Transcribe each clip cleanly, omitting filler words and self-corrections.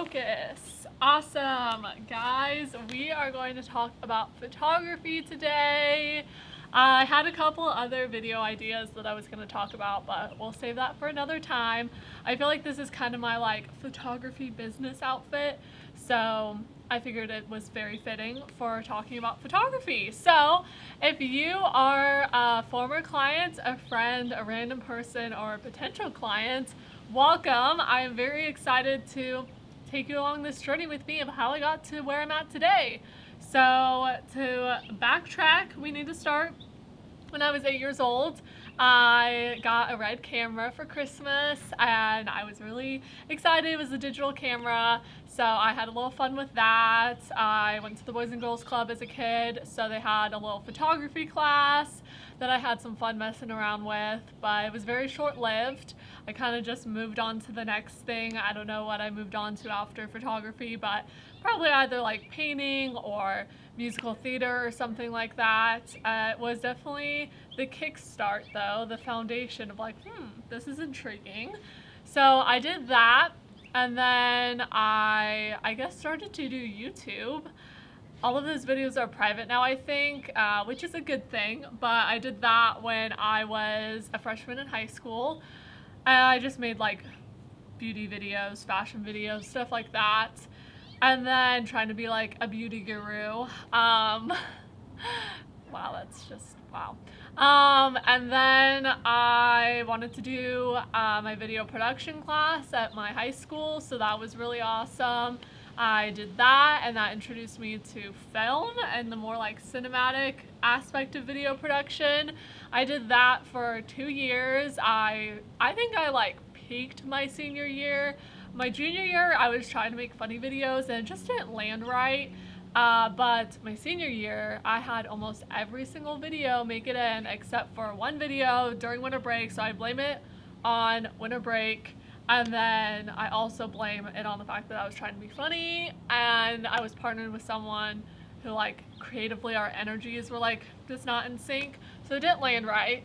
focus. Awesome. Guys, we are going to talk about photography today. I had a couple other video ideas that I was going to talk about, but we'll save that for another time. I feel like this is kind of my photography business outfit, so I figured it was very fitting for talking about photography. So if you are a former client, a friend, a random person, or a potential client, welcome. I am very excited to take you along this journey with me of how I got to where I'm at today. So to backtrack, we need to start when I was 8 years old. I got a red camera for Christmas and I was really excited. It was a digital camera, so I had a little fun with that. I went to the Boys and Girls Club as a kid, so they had a little photography class that I had some fun messing around with, but it was very short-lived. I kind of just moved on to the next thing. I don't know what I moved on to after photography, but probably either like painting or musical theater or something like that. It was definitely the kickstart though, the foundation of this is intriguing. So I did that, and then I guess started to do YouTube. All of those videos are private now, I think, which is a good thing, but I did that when I was a freshman in high school. And I just made beauty videos, fashion videos, stuff like that. And then trying to be like a beauty guru. Wow, that's just wow. And then I wanted to do my video production class at my high school, so that was really awesome. I did that, and that introduced me to film and the more cinematic aspect of video production. I did that for 2 years. I think I peaked my senior year. My junior year, I was trying to make funny videos and it just didn't land right. But my senior year, I had almost every single video make it in except for one video during winter break, so I blame it on winter break. And then I also blame it on the fact that I was trying to be funny, and I was partnered with someone who creatively our energies were just not in sync, so it didn't land right.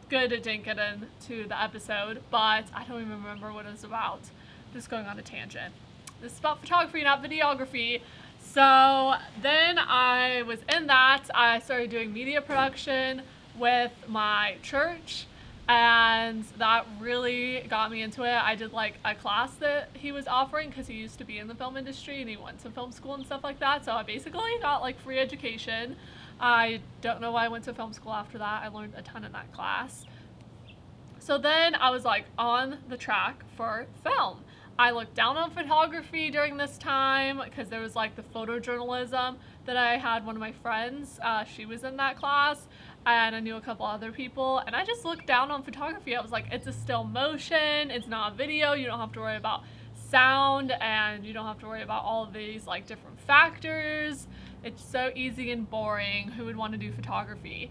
Good it didn't get into the episode, but I don't even remember what it was about. Just going on a tangent. This is about photography, not videography. So then I was in that. I started doing media production with my church, and that really got me into it. I did a class that he was offering because he used to be in the film industry and he went to film school and stuff like that. So I basically got free education. I don't know why I went to film school after that. I learned a ton in that class. So then I was on the track for film. I looked down on photography during this time because there was the photojournalism that I had one of my friends. She was in that class, and I knew a couple other people, and I just looked down on photography. I was like, it's a still motion, it's not video, you don't have to worry about sound, and you don't have to worry about all of these different factors. It's so easy and boring. Who would want to do photography?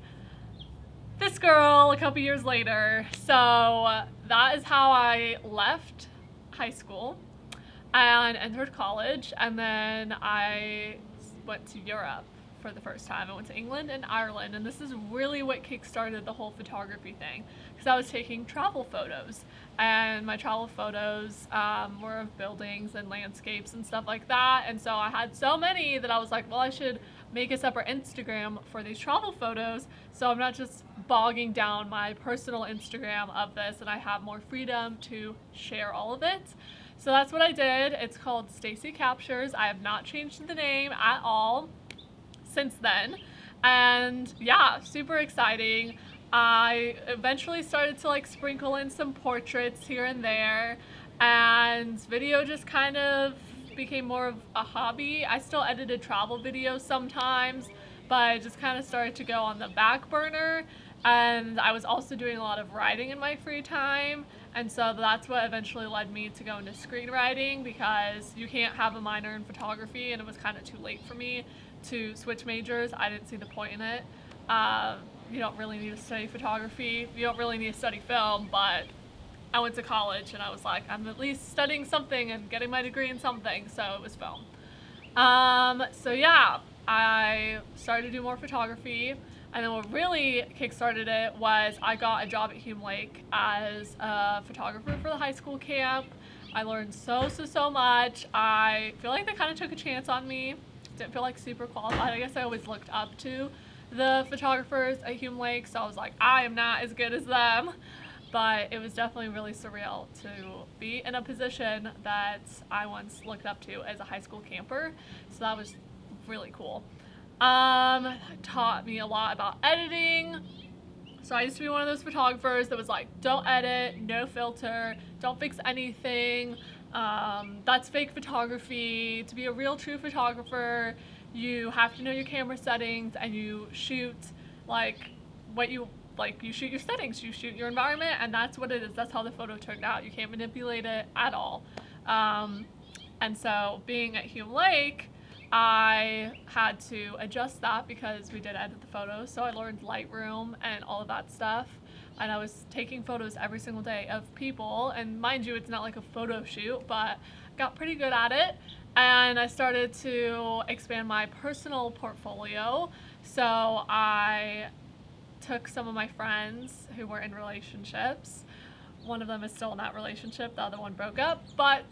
This girl a couple years later. So that is how I left high school and entered college, and then I went to Europe for the first time. I went to England and Ireland, and this is really what kickstarted the whole photography thing, because I was taking travel photos, and my travel photos were of buildings and landscapes and stuff like that, and so I had so many that I was like, well, I should make a separate Instagram for these travel photos, so I'm not just bogging down my personal Instagram of this, and I have more freedom to share all of it. So that's what I did. It's called Stacy Captures. I have not changed the name at all since then, and yeah, super exciting. I eventually started to sprinkle in some portraits here and there, and video just kind of became more of a hobby. I still edited travel videos sometimes, but it just kind of started to go on the back burner, and I was also doing a lot of writing in my free time, and so that's what eventually led me to go into screenwriting, because you can't have a minor in photography, and it was kind of too late for me to switch majors. I didn't see the point in it. You don't really need to study photography. You don't really need to study film, but I went to college and I was like, I'm at least studying something and getting my degree in something, so it was film. So yeah, I started to do more photography, and then what really kickstarted it was I got a job at Hume Lake as a photographer for the high school camp, I learned so much. I feel like they kind of took a chance on me. Didn't feel like super qualified. I guess I always looked up to the photographers at Hume Lake, so I was like, I am not as good as them. But it was definitely really surreal to be in a position that I once looked up to as a high school camper. So that was really cool. Taught me a lot about editing. So I used to be one of those photographers that was like, don't edit, no filter, don't fix anything. That's fake photography. To be a real true photographer, you have to know your camera settings and you shoot like you shoot your settings, you shoot your environment, and that's what it is. That's how the photo turned out. You can't manipulate it at all. And so being at Hume Lake, I had to adjust that because we did edit the photos. So I learned Lightroom and all of that stuff. And I was taking photos every single day of people. And mind you, it's not like a photo shoot, but got pretty good at it. And I started to expand my personal portfolio. So I took some of my friends who were in relationships. One of them is still in that relationship. The other one broke up, but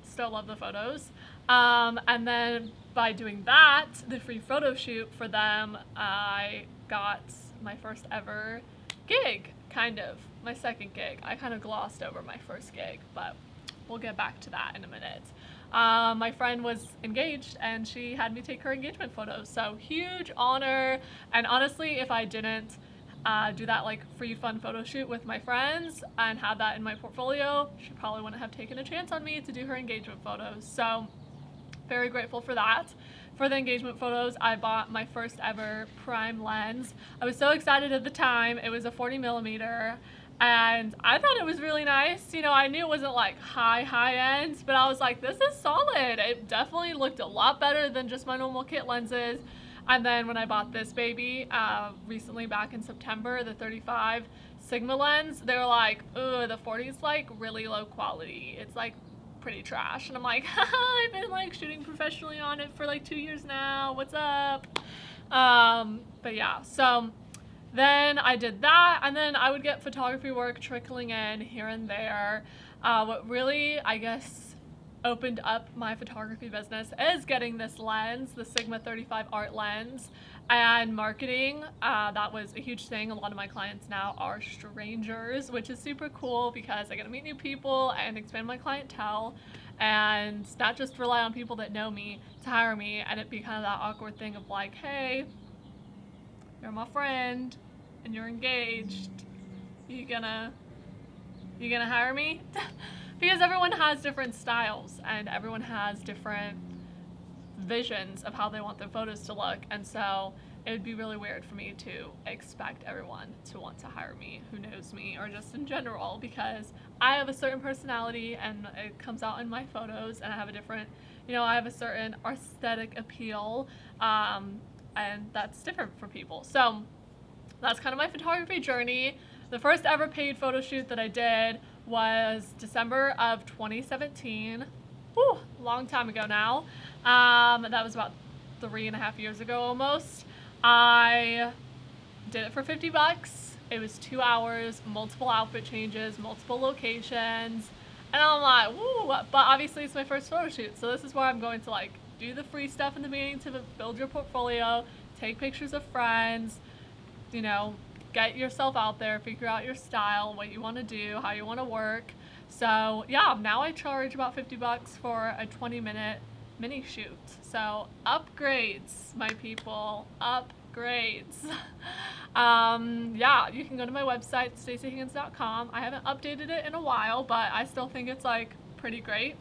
still love the photos. And then by doing that, the free photo shoot for them, I got my first ever gig, kind of. My second gig. I kind of glossed over my first gig, but we'll get back to that in a minute. My friend was engaged and she had me take her engagement photos. So huge honor. And honestly, if I didn't do that like free fun photo shoot with my friends and had that in my portfolio, she probably wouldn't have taken a chance on me to do her engagement photos. So very grateful for that. For the engagement photos, I bought my first ever prime lens. I was so excited at the time. It was a 40mm and I thought it was really nice. You know, I knew it wasn't like high end, but I was like, this is solid. It definitely looked a lot better than just my normal kit lenses. And then when I bought this baby recently back in September, the 35 Sigma lens, they were like, ooh, the 40 is like really low quality. It's like pretty trash. And I'm like, I've been like shooting professionally on it for like 2 years now. What's up? But yeah, so then I did that, and then I would get photography work trickling in here and there. What really, I guess, opened up my photography business is getting this lens, the Sigma 35 art lens, and marketing. That was a huge thing. A lot of my clients now are strangers, which is super cool because I get to meet new people and expand my clientele and not just rely on people that know me to hire me, and it be kind of that awkward thing of like, hey, you're my friend and you're engaged, you gonna hire me? Because everyone has different styles and everyone has different visions of how they want their photos to look, and so it would be really weird for me to expect everyone to want to hire me who knows me or just in general, because I have a certain personality and it comes out in my photos, and I have a different, I have a certain aesthetic appeal, and that's different for people. So that's kind of my photography journey. The first ever paid photo shoot that I did was December of 2017. Whew, long time ago now. That was about 3.5 years ago almost. I did it for $50. It was 2 hours, multiple outfit changes, multiple locations. And I'm like, woo, but obviously it's my first photo shoot. So this is where I'm going to like do the free stuff in the beginning to build your portfolio, take pictures of friends, get yourself out there, figure out your style, what you want to do, how you want to work. So yeah, now I charge about $50 for a 20-minute mini shoot. So upgrades, my people, upgrades. Yeah, you can go to my website, staceyhiggins.com. I haven't updated it in a while, but I still think it's like pretty great.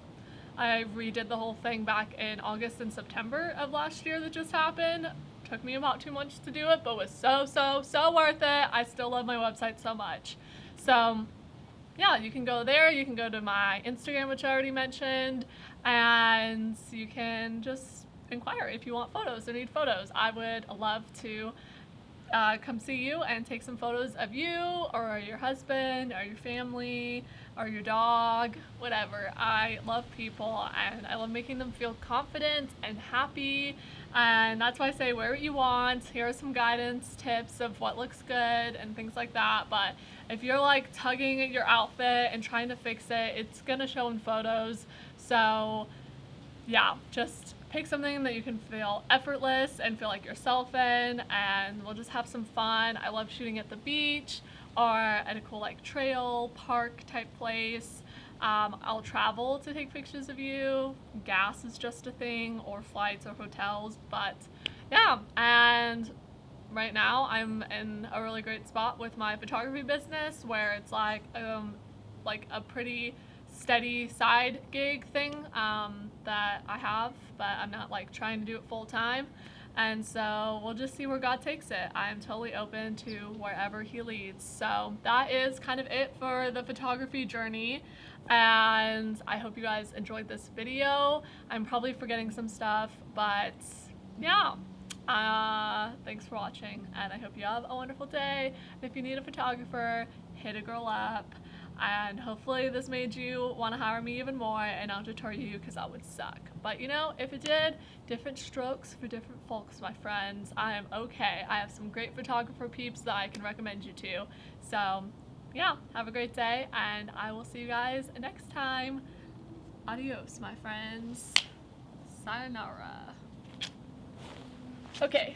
I redid the whole thing back in August and September of last year that just happened. Took me about 2 months to do it, but was so worth it. I still love my website so much. So yeah, you can go there. You can go to my Instagram, which I already mentioned, and you can just inquire if you want photos or need photos. I would love to come see you and take some photos of you or your husband or your family or your dog, whatever. I love people and I love making them feel confident and happy, and that's why I say wear what you want. Here are some guidance tips of what looks good and things like that, but if you're like tugging at your outfit and trying to fix it, it's gonna show in photos. So yeah, just pick something that you can feel effortless and feel like yourself in, and we'll just have some fun. I love shooting at the beach or at a cool like trail, park type place. I'll travel to take pictures of you. Gas is just a thing, or flights or hotels, but yeah, and right now I'm in a really great spot with my photography business where it's like a pretty steady side gig thing that I have, but I'm not like trying to do it full time. And so we'll just see where God takes it. I'm totally open to wherever He leads. So that is kind of it for the photography journey. And I hope you guys enjoyed this video. I'm probably forgetting some stuff, but yeah. Thanks for watching, and I hope you have a wonderful day. And if you need a photographer, hit a girl up. And hopefully this made you want to hire me even more and not deter you, because that would suck. But you know, if it did, different strokes for different folks, my friends. I am okay. I have some great photographer peeps that I can recommend you to. So yeah, have a great day, and I will see you guys next time. Adios, my friends. Sayonara. Okay.